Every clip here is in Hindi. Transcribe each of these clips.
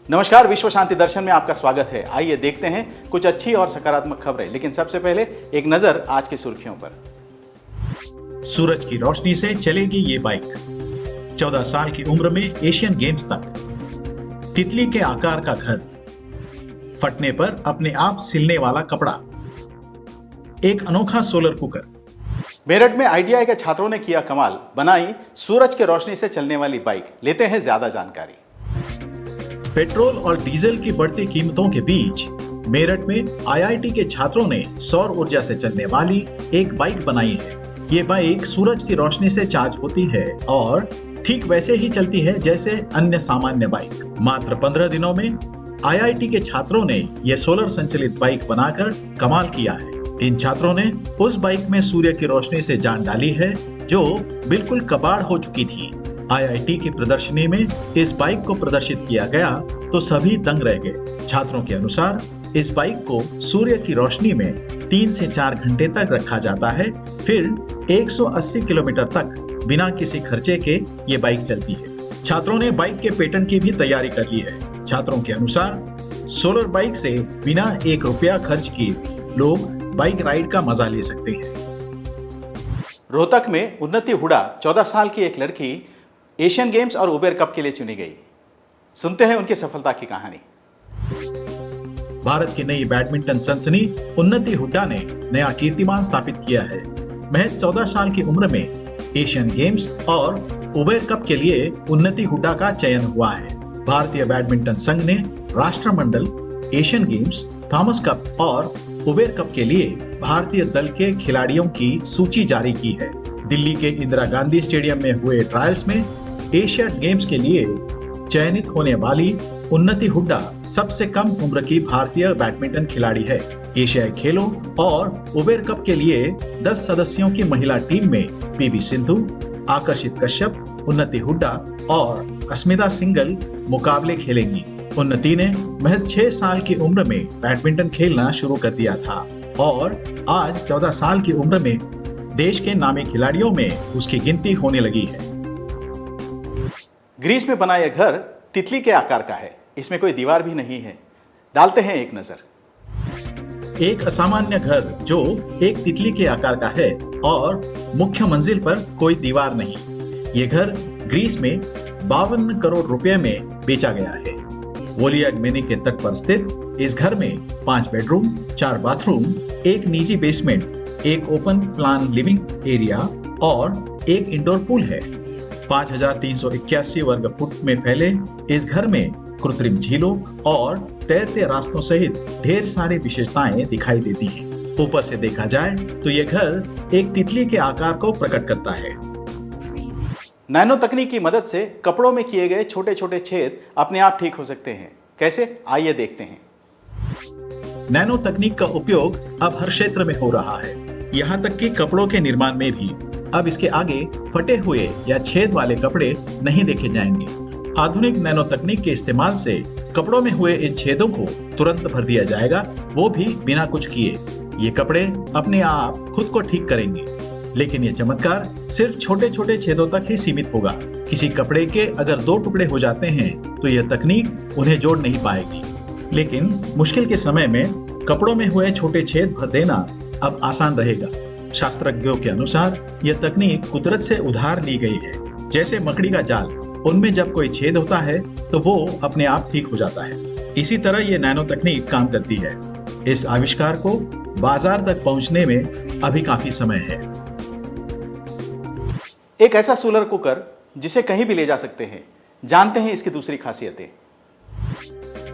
नमस्कार, विश्व शांति दर्शन में आपका स्वागत है। आइए देखते हैं कुछ अच्छी और सकारात्मक खबरें, लेकिन सबसे पहले एक नजर आज की सुर्खियों पर। सूरज की रोशनी से चलेगी ये बाइक। 14 साल की उम्र में एशियन गेम्स तक। तितली के आकार का घर। फटने पर अपने आप सिलने वाला कपड़ा। एक अनोखा सोलर कुकर। मेरठ में आईटीआई के छात्रों ने किया कमाल, बनाई सूरज की रोशनी से चलने वाली बाइक। लेते हैं ज्यादा जानकारी। पेट्रोल और डीजल की बढ़ती कीमतों के बीच मेरठ में आईआईटी के छात्रों ने सौर ऊर्जा से चलने वाली एक बाइक बनाई है। ये बाइक सूरज की रोशनी से चार्ज होती है और ठीक वैसे ही चलती है जैसे अन्य सामान्य बाइक। मात्र 15 दिनों में आईआईटी के छात्रों ने ये सोलर संचालित बाइक बनाकर कमाल किया है। इन छात्रों ने उस बाइक में सूर्य की रोशनी से जान डाली है जो बिल्कुल कबाड़ हो चुकी थी। आईआईटी की प्रदर्शनी में इस बाइक को प्रदर्शित किया गया तो सभी दंग रह गए। छात्रों के अनुसार इस बाइक को सूर्य की रोशनी में 3 से 4 घंटे तक रखा जाता है, फिर 180 किलोमीटर तक बिना किसी खर्चे के ये बाइक चलती है। छात्रों ने बाइक के पेटेंट की भी तैयारी कर ली है। छात्रों के अनुसार सोलर बाइक से बिना 1 रुपया खर्च किए लोग बाइक राइड का मजा ले सकते हैं। रोहतक में उन्नति हुडा 14 साल की एक लड़की एशियन गेम्स और उबेर कप के लिए चुनी गई। सुनते हैं उनकी सफलता की कहानी। भारत की नई बैडमिंटन सनसनी उन्नति हुड्डा ने नया कीर्तिमान स्थापित किया है। महज 14 साल की उम्र में एशियन गेम्स और उबेर कप के लिए उन्नति हुड्डा का चयन हुआ है। भारतीय बैडमिंटन संघ ने राष्ट्रमंडल, एशियन गेम्स, थॉमस कप और उबेर कप के लिए भारतीय दल के खिलाड़ियों की सूची जारी की है। दिल्ली के इंदिरा गांधी स्टेडियम में हुए ट्रायल्स में एशियन गेम्स के लिए चयनित होने वाली उन्नति हुड्डा सबसे कम उम्र की भारतीय बैडमिंटन खिलाड़ी है। एशियाई खेलों और उबेर कप के लिए 10 सदस्यों की महिला टीम में पीवी सिंधु, आकर्षित कश्यप, उन्नति हुड्डा और अस्मिता सिंगल मुकाबले खेलेंगी। उन्नति ने महज 6 साल की उम्र में बैडमिंटन खेलना शुरू कर दिया था और आज 14 साल की उम्र में देश के नामी खिलाड़ियों में उसकी गिनती होने लगी है। ग्रीस में बना यह घर तितली के आकार का है। इसमें कोई दीवार भी नहीं है। डालते हैं एक नजर। एक असामान्य घर जो एक तितली के आकार का है और मुख्य मंजिल पर कोई दीवार नहीं। ये घर ग्रीस में 52 करोड़ रुपए में बेचा गया है। वोलियाग्मेनी के तट पर स्थित इस घर में 5 बेडरूम, 4 बाथरूम, एक निजी बेसमेंट, एक ओपन प्लान लिविंग एरिया और एक इंडोर पूल है। 5381 वर्ग फुट में फैले इस घर में कृत्रिम झीलों और तैरते रास्तों सहित ढेर सारी विशेषताएं दिखाई देती हैं। ऊपर से देखा जाए तो ये घर एक तितली के आकार को प्रकट करता है। नैनो तकनीक की मदद से कपड़ों में किए गए छोटे छोटे छेद अपने आप ठीक हो सकते हैं। कैसे? आइए देखते हैं। नैनो तकनीक का उपयोग अब हर क्षेत्र में हो रहा है, यहाँ तक कि कपड़ों के निर्माण में भी। अब इसके आगे फटे हुए या छेद वाले कपड़े नहीं देखे जाएंगे। आधुनिक नैनो तकनीक के इस्तेमाल से कपड़ों में हुए इन छेदों को तुरंत भर दिया जाएगा, वो भी बिना कुछ किए। ये कपड़े अपने आप खुद को ठीक करेंगे। लेकिन ये चमत्कार सिर्फ छोटे छोटे छेदों तक ही सीमित होगा। किसी कपड़े के अगर 2 टुकड़े हो जाते हैं तो यह तकनीक उन्हें जोड़ नहीं पाएगी। लेकिन मुश्किल के समय में कपड़ों में हुए छोटे छेद भर देना अब आसान रहेगा। शास्त्रज्ञों के अनुसार यह तकनीक कुदरत से उधार ली गई है। जैसे मकड़ी का जाल, उनमें जब कोई छेद होता है तो वो अपने आप ठीक हो जाता है। इसी तरह ये नैनो तकनीक काम करती है। इस आविष्कार को बाजार तक पहुंचने में अभी काफी समय है। एक ऐसा सोलर कुकर जिसे कहीं भी ले जा सकते हैं। जानते हैं इसकी दूसरी खासियतें।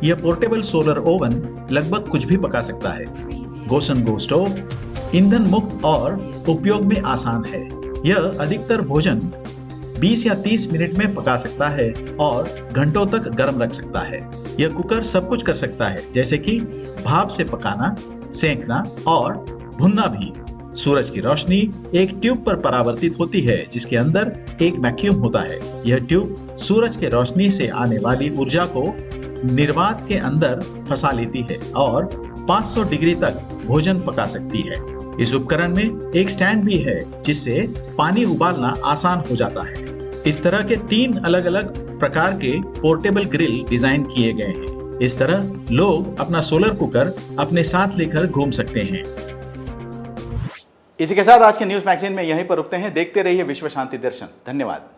यह पोर्टेबल सोलर ओवन लगभग कुछ भी पका सकता है। गोसन गो स्टोव ईंधन मुक्त और उपयोग में आसान है। यह अधिकतर भोजन 20 या 30 मिनट में पका सकता है और घंटों तक गर्म रख सकता है। यह कुकर सब कुछ कर सकता है, जैसे कि भाप से पकाना, सेंकना और भुनना भी। सूरज की रोशनी एक ट्यूब पर परावर्तित होती है जिसके अंदर एक वैक्यूम होता है। यह ट्यूब सूरज के रोशनी से आने वाली ऊर्जा को निर्वात के अंदर फंसा लेती है और 500 डिग्री तक भोजन पका सकती है। इस उपकरण में एक स्टैंड भी है जिससे पानी उबालना आसान हो जाता है। इस तरह के 3 अलग अलग प्रकार के पोर्टेबल ग्रिल डिजाइन किए गए हैं। इस तरह लोग अपना सोलर कुकर अपने साथ लेकर घूम सकते हैं। इसी के साथ आज के न्यूज मैगजीन में यहीं पर रुकते हैं। देखते रहिए विश्व शांति दर्शन। धन्यवाद।